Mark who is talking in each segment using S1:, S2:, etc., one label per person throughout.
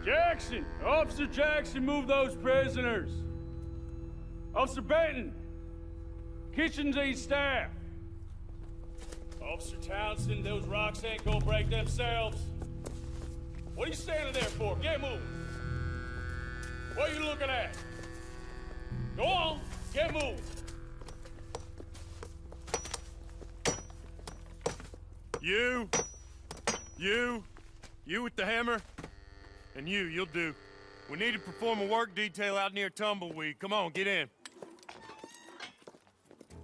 S1: Jackson! Officer Jackson, move those prisoners! Officer Benton! Kitchens aid staff! Officer Townsend, those rocks ain't gonna break themselves. What are you standing there for? Get moving! What are you looking at? Go on, get moving!
S2: You with the hammer? And you'll do. We need to perform a work detail out near Tumbleweed. Come on, get in.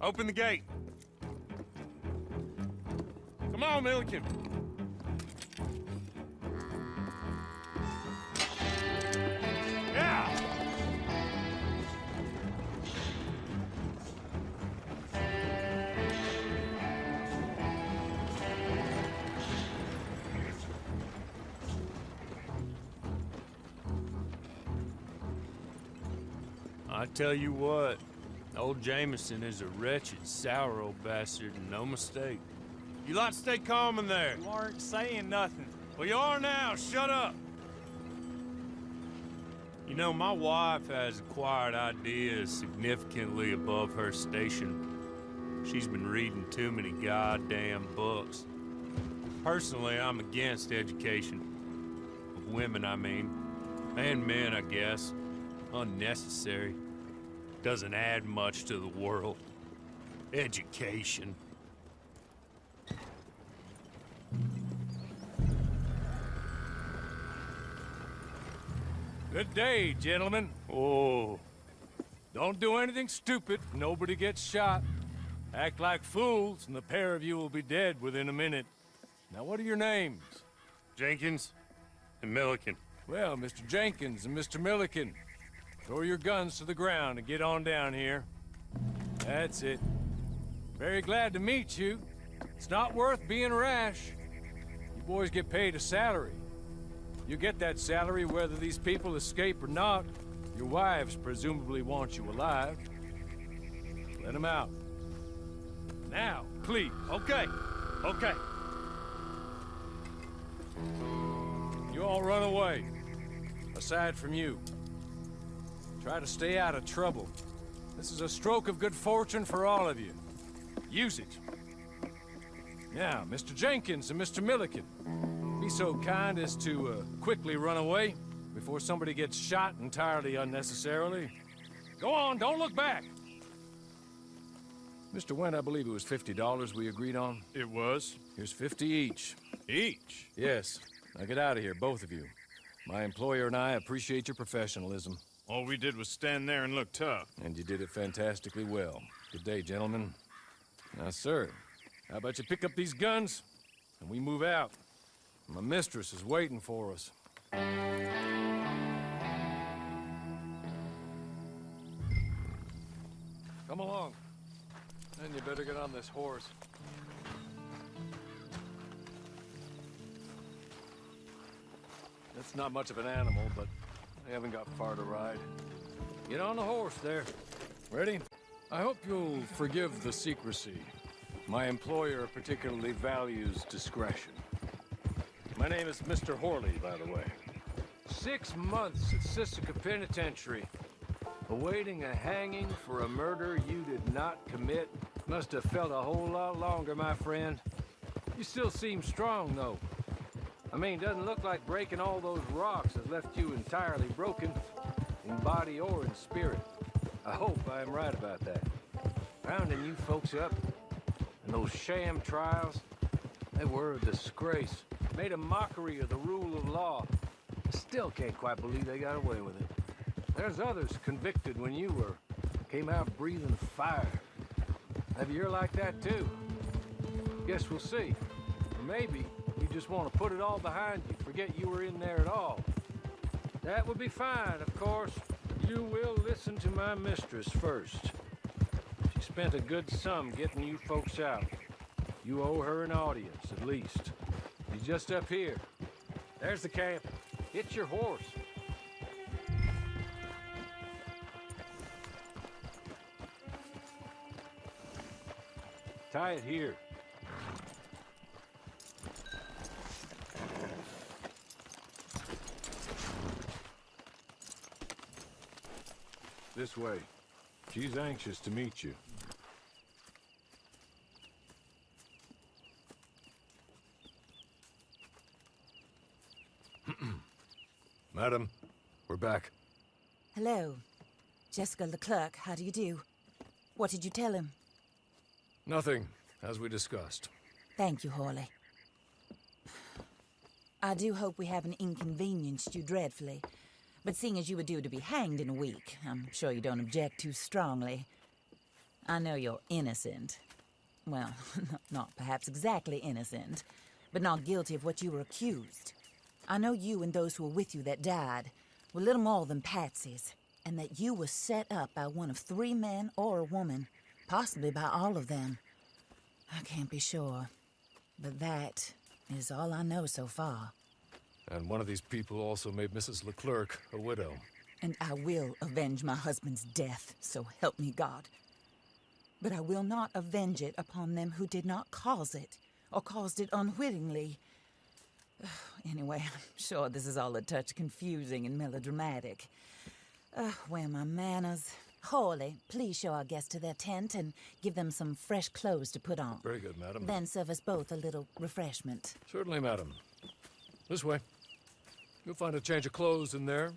S2: Open the gate. Come on, Milliken. Yeah! I tell you what, old Jameson is a wretched, sour old bastard, and no mistake. You lot stay calm in there.
S3: You aren't saying nothing.
S2: Well, you are now. Shut up. You know, my wife has acquired ideas significantly above her station. She's been reading too many goddamn books. Personally, I'm against education. Of women, I mean. And men, I guess. Unnecessary. Doesn't add much to the world. Education.
S3: Good day, gentlemen.
S2: Oh.
S3: Don't do anything stupid. Nobody gets shot. Act like fools, and the pair of you will be dead within a minute. Now, what are your names?
S2: Jenkins and Milliken.
S3: Well, Mr. Jenkins and Mr. Milliken, throw your guns to the ground and get on down here. That's it. Very glad to meet you. It's not worth being rash. You boys get paid a salary. You get that salary whether these people escape or not. Your wives presumably want you alive. Let them out. Now, please.
S2: Okay. Okay.
S3: You all run away. Aside from you. Try to stay out of trouble. This is a stroke of good fortune for all of you. Use it. Now, Mr. Jenkins and Mr. Milliken, be so kind as to quickly run away before somebody gets shot entirely unnecessarily. Go on, don't look back. Mr. Wendt, I believe it was $50 we agreed on.
S4: It was.
S3: Here's 50 each.
S4: Each?
S3: Yes. Now get out of here, both of you. My employer and I appreciate your professionalism.
S4: All we did was stand there and look tough.
S3: And you did it fantastically well. Good day, gentlemen. Now, sir, how about you pick up these guns, and we move out? My mistress is waiting for us. Come along. Then you better get on this horse. It's not much of an animal, but I haven't got far to ride. Get on the horse there. Ready? I hope you'll forgive the secrecy. My employer particularly values discretion. My name is Mr. Horley, by the way. 6 months at Sisika Penitentiary, awaiting a hanging for a murder you did not commit. Must have felt a whole lot longer, my friend. You still seem strong, though. I mean, doesn't look like breaking all those rocks has left you entirely broken, in body or in spirit. I hope I am right about that. Rounding you folks up, and those sham trials, they were a disgrace. Made a mockery of the rule of law. I still can't quite believe they got away with it. There's others convicted when you were. Came out breathing fire. Maybe you're like that too. Guess we'll see. Or maybe you just want to put it all behind you, forget you were in there at all. That would be fine, of course. You will listen to my mistress first. She spent a good sum getting you folks out. You owe her an audience, at least. She's just up here. There's the camp. Hit your horse. Tie it here. This way. She's anxious to meet you. Madam, we're back.
S5: Hello. Jessica Leclerc, how do you do? What did you tell him?
S3: Nothing, as we discussed.
S5: Thank you, Hawley. I do hope we haven't inconvenienced you dreadfully. But seeing as you were due to be hanged in a week, I'm sure you don't object too strongly. I know you're innocent. Well, not perhaps exactly innocent, but not guilty of what you were accused. I know you and those who were with you that died were little more than patsies, and that you were set up by one of 3 men or a woman, possibly by all of them. I can't be sure, but that is all I know so far.
S3: And one of these people also made Mrs. Leclerc a widow.
S5: And I will avenge my husband's death, so help me God. But I will not avenge it upon them who did not cause it, or caused it unwittingly. Anyway, I'm sure this is all a touch confusing and melodramatic. Where are my manners? Hawley, please show our guests to their tent and give them some fresh clothes to put on.
S3: Very good, madam.
S5: Then serve us both a little refreshment.
S3: Certainly, madam. This way. You'll find a change of clothes in there,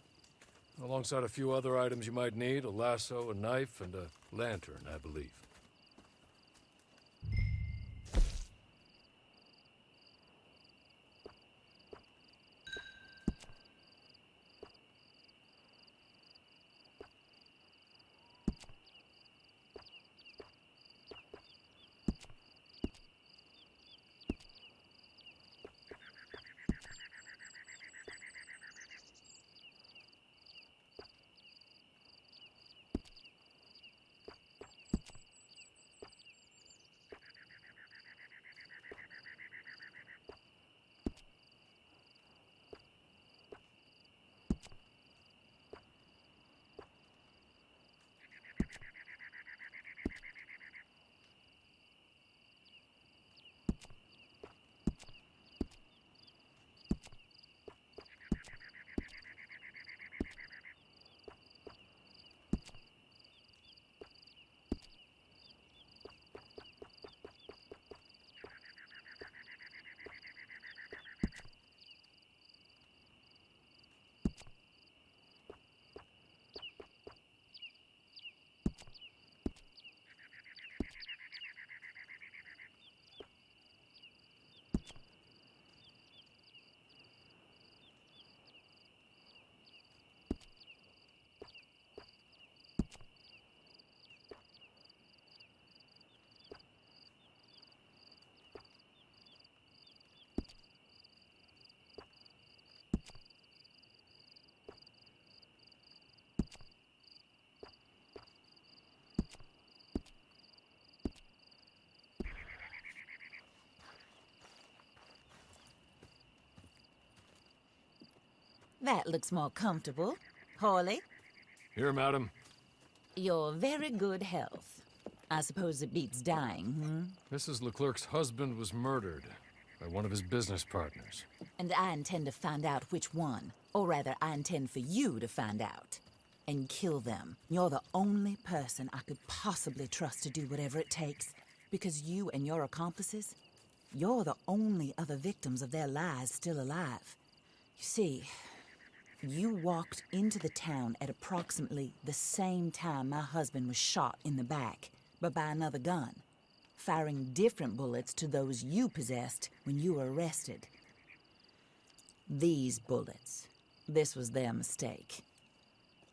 S3: alongside a few other items you might need, a lasso, a knife, and a lantern, I believe.
S5: That looks more comfortable. Hawley,
S3: Here, madam.
S5: you're very good health. I suppose it beats dying,
S3: Mrs. Leclerc's husband was murdered by one of his business partners.
S5: And I intend to find out which one. Or rather, I intend for you to find out. And kill them. You're the only person I could possibly trust to do whatever it takes. Because you and your accomplices, you're the only other victims of their lies still alive. You see, you walked into the town at approximately the same time my husband was shot in the back, but by another gun, firing different bullets to those you possessed when you were arrested. These bullets, this was their mistake.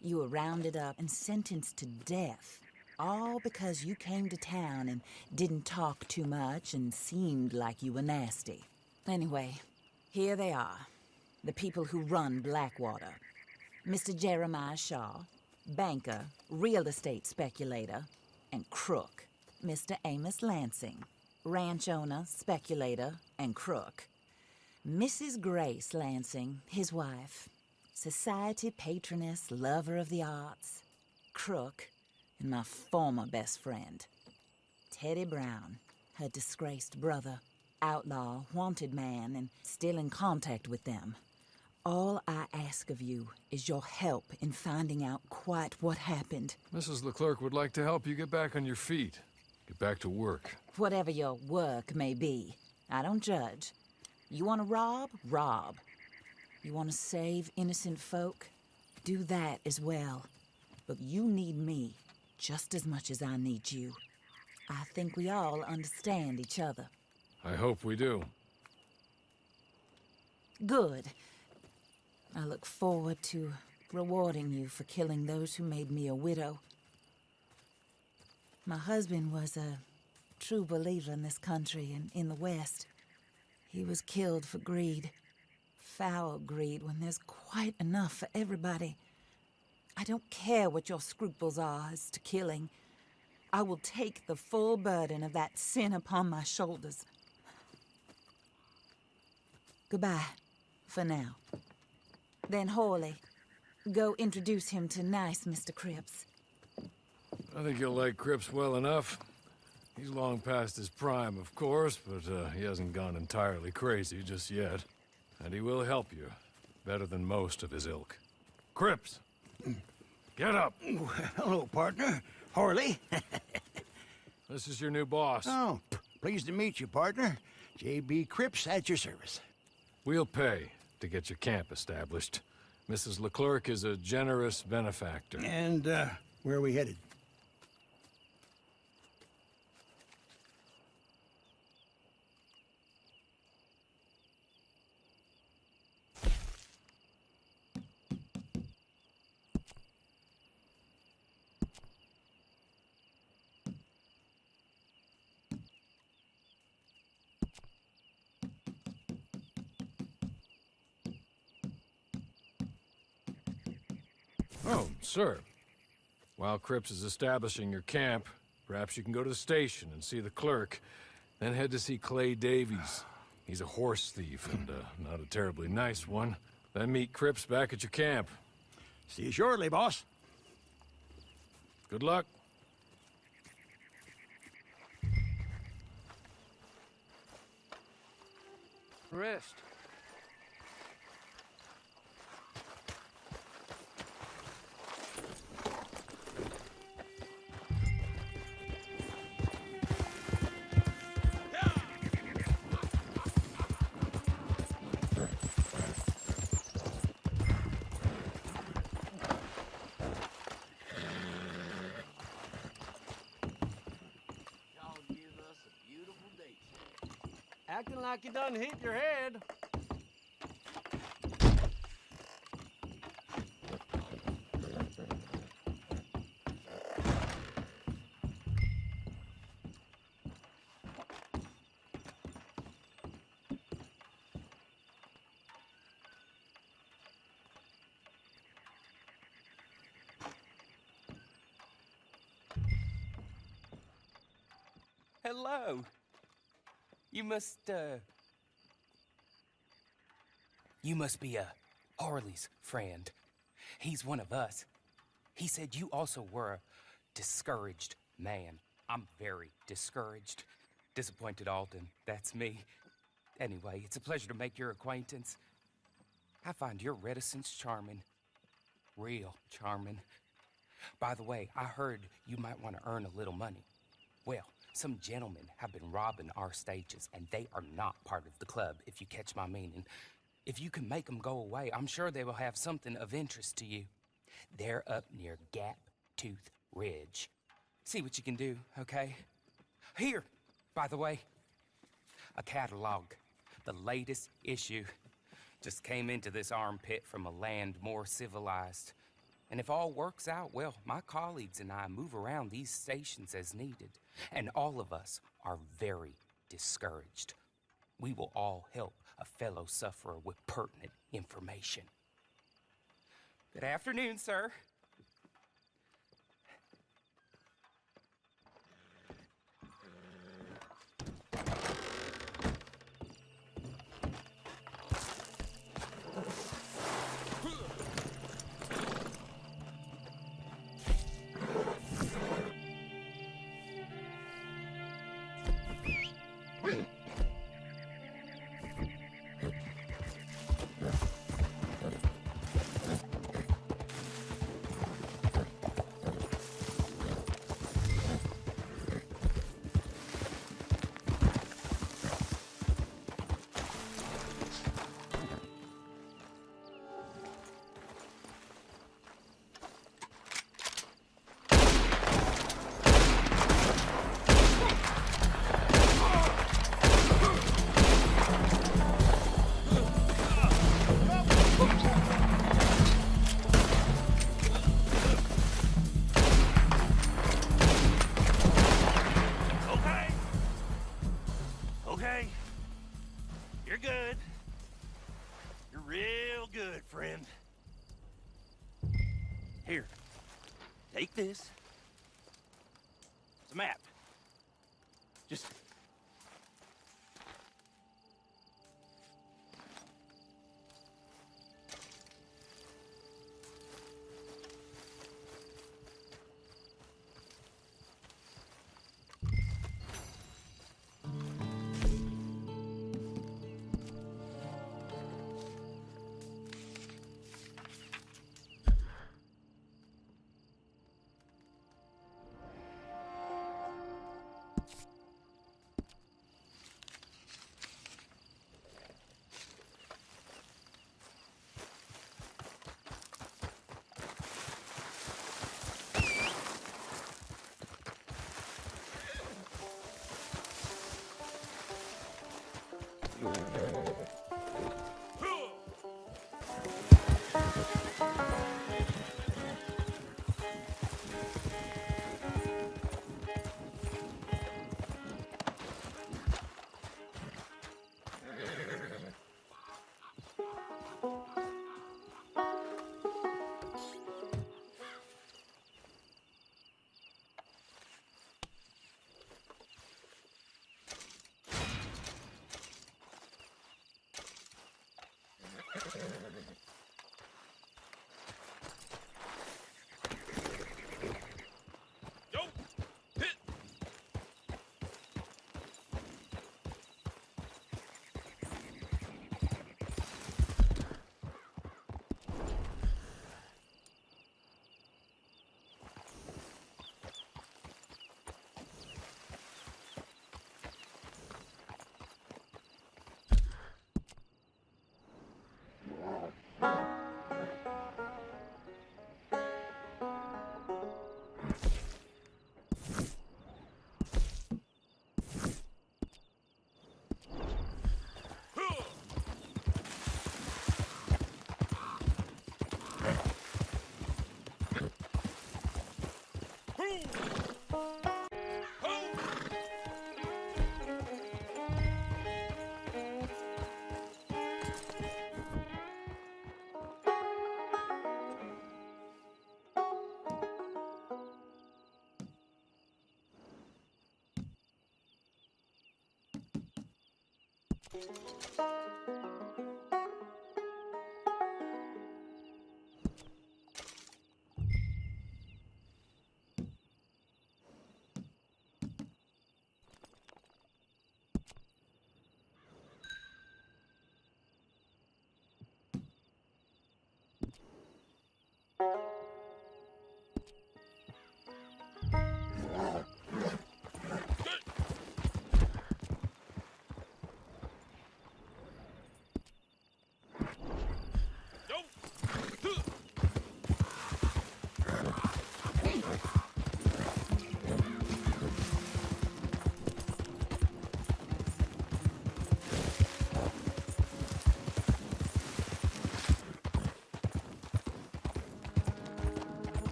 S5: You were rounded up and sentenced to death, all because you came to town and didn't talk too much and seemed like you were nasty. Anyway, here they are. The people who run Blackwater. Mr. Jeremiah Shaw, banker, real estate speculator, and crook. Mr. Amos Lansing, ranch owner, speculator, and crook. Mrs. Grace Lansing, his wife, society patroness, lover of the arts, crook, and my former best friend. Teddy Brown, her disgraced brother, outlaw, wanted man, and still in contact with them. All I ask of you is your help in finding out quite what happened.
S3: Mrs. Leclerc would like to help you get back on your feet. Get back to work.
S5: Whatever your work may be, I don't judge. You want to rob? Rob. You want to save innocent folk? Do that as well. But you need me just as much as I need you. I think we all understand each other.
S3: I hope we do.
S5: Good. I look forward to rewarding you for killing those who made me a widow. My husband was a true believer in this country and in the West. He was killed for greed. Foul greed when there's quite enough for everybody. I don't care what your scruples are as to killing. I will take the full burden of that sin upon my shoulders. Goodbye, for now. Then Hawley, go introduce him to nice Mr. Cripps.
S3: I think you'll like Cripps well enough. He's long past his prime, of course, but he hasn't gone entirely crazy just yet. And he will help you, better than most of his ilk. Cripps! Get up!
S6: Hello, partner. Harley.
S3: This is your new boss.
S6: Oh, pleased to meet you, partner. J.B. Cripps at your service.
S3: We'll pay to get your camp established. Mrs. Leclerc is a generous benefactor.
S6: And, where are we headed?
S3: Oh, sir. While Cripps is establishing your camp, perhaps you can go to the station and see the clerk, then head to see Clay Davies. He's a horse thief, and not a terribly nice one. Then meet Cripps back at your camp.
S6: See you shortly, boss.
S3: Good luck.
S7: Rest. Acting like you done hit your head.
S8: Hello. You must be Harley's friend. He's one of us. He said you also were a discouraged man. I'm very discouraged. Disappointed Alden, that's me. Anyway, it's a pleasure to make your acquaintance. I find your reticence charming. Real charming. By the way, I heard you might want to earn a little money. Well, some gentlemen have been robbing our stages, and they are not part of the club, if you catch my meaning. If you can make them go away, I'm sure they will have something of interest to you. They're up near Gap Tooth Ridge. See what you can do, okay? Here, by the way, a catalog. The latest issue. Just came into this armpit from a land more civilized. And if all works out, well, my colleagues and I move around these stations as needed. And all of us are very discouraged. We will all help a fellow sufferer with pertinent information. Good afternoon, sir.
S9: Here. Take this. It's a map. Just...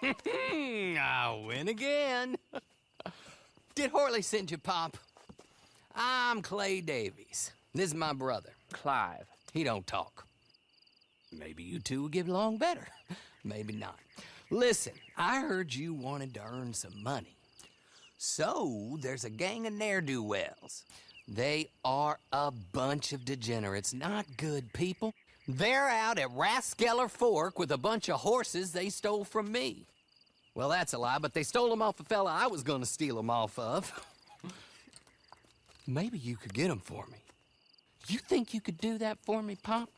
S7: I win again. Did Horley send you, Pop? I'm Clay Davies. This is my brother, Clive. He don't talk. Maybe you two will get along better. Maybe not. Listen, I heard you wanted to earn some money. So, there's a gang of ne'er-do-wells. They are a bunch of degenerates, not good people. They're out at Raskeller Fork with a bunch of horses they stole from me. Well, that's a lie, but they stole them off a fella I was gonna steal them off of. Maybe you could get them for me. You think you could do that for me, Pop?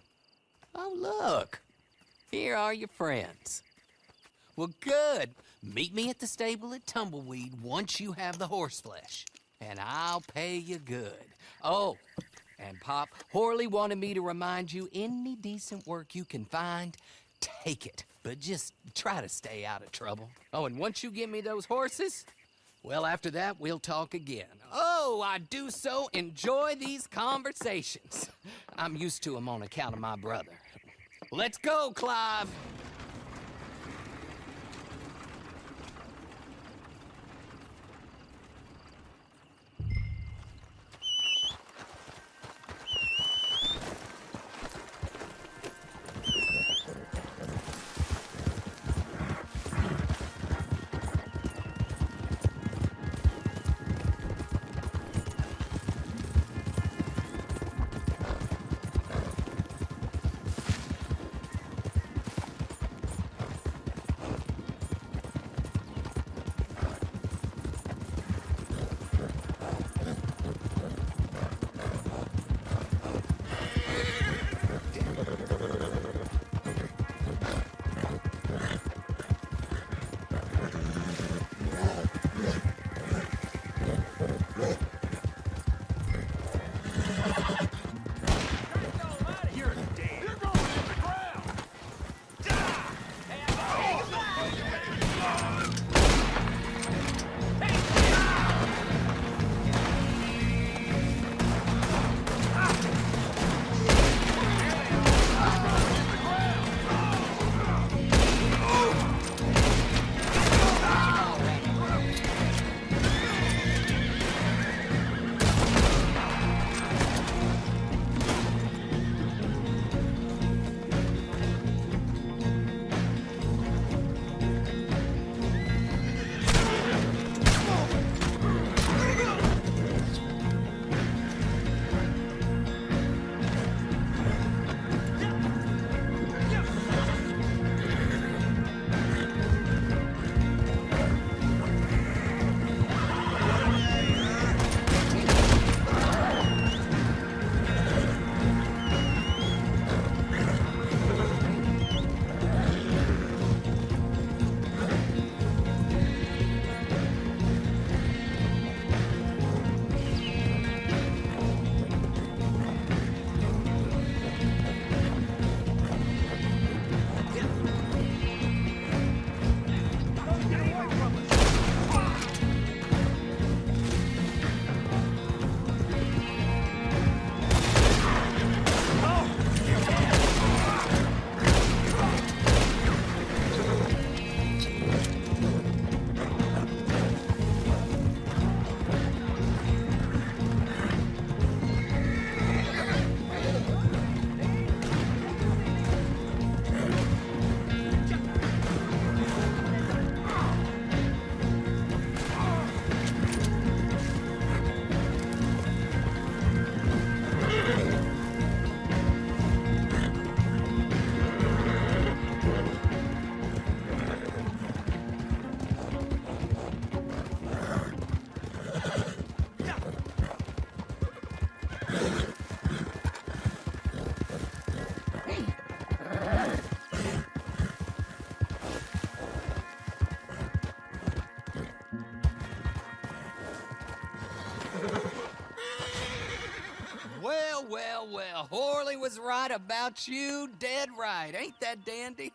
S7: Oh, look. Here are your friends. Well, good. Meet me at the stable at Tumbleweed once you have the horse flesh, and I'll pay you good. Oh, and Pop, Horley wanted me to remind you, any decent work you can find, take it. But just try to stay out of trouble. Oh, and once you give me those horses, well, after that, we'll talk again. Oh, I do so enjoy these conversations. I'm used to them on account of my brother. Let's go, Clive. Well, Horley was right about you, dead right. Ain't that dandy?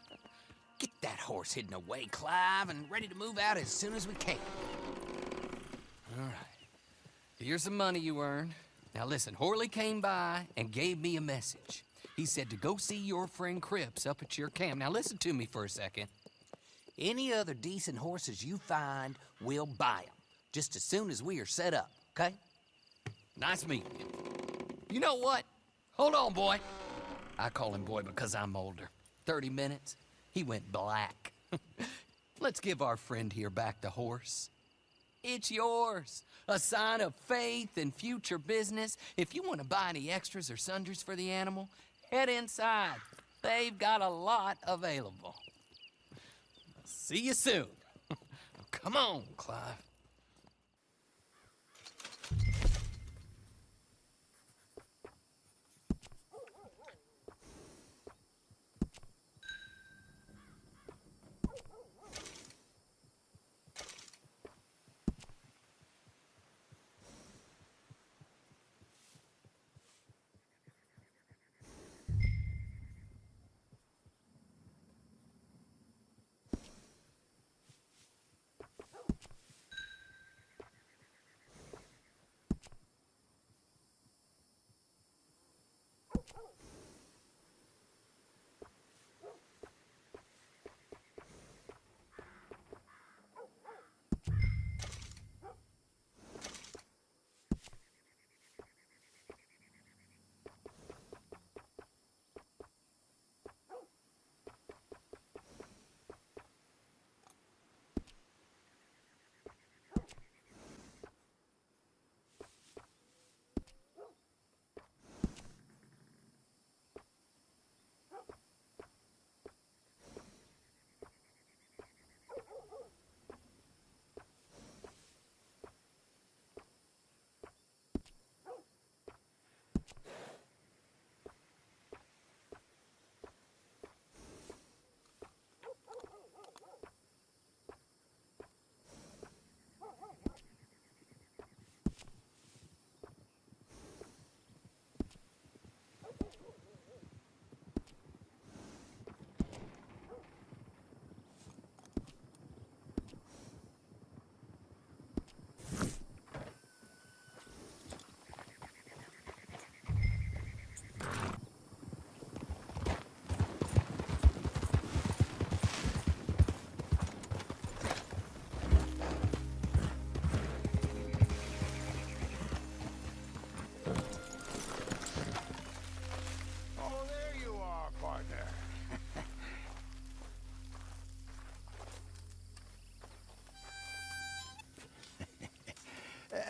S7: Get that horse hidden away, Clive, and ready to move out as soon as we can. All right. Here's the money you earned. Now listen, Horley came by and gave me a message. He said to go see your friend Cripps up at your camp. Now listen to me for a second. Any other decent horses you find, we'll buy them. Just as soon as we are set up, okay? Nice meeting you. You know what? Hold on, boy. I call him boy because I'm older. 30 minutes, he went black. Let's give our friend here back the horse. It's yours. A sign of faith and future business. If you want to buy any extras or sundries for the animal, head inside. They've got a lot available. See you soon. Come on, Clive.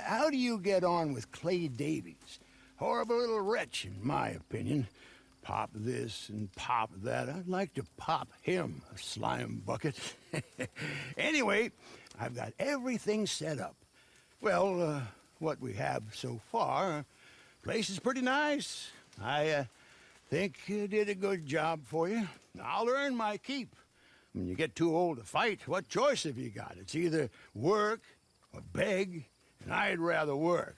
S6: How do you get on with Clay Davies? Horrible little wretch, in my opinion. Pop this and pop that. I'd like to pop him, a slime bucket. Anyway, I've got everything set up. Well, what we have so far, place is pretty nice. I think you did a good job for you. I'll earn my keep. When you get too old to fight, what choice have you got? It's either work or beg, and I'd rather work.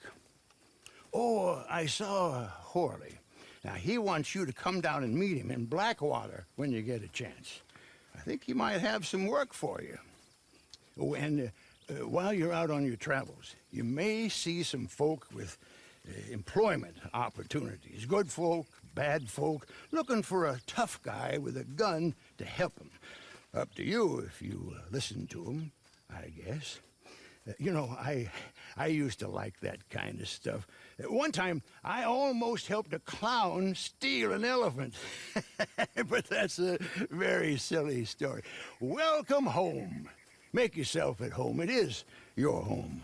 S6: Oh, I saw Horley. Now, he wants you to come down and meet him in Blackwater when you get a chance. I think he might have some work for you. Oh, and while you're out on your travels, you may see some folk with employment opportunities. Good folk, bad folk, looking for a tough guy with a gun to help them. Up to you if you listen to them, I guess. You know, I used to like that kind of stuff. One time, I almost helped a clown steal an elephant. But that's a very silly story. Welcome home. Make yourself at home. It is your home.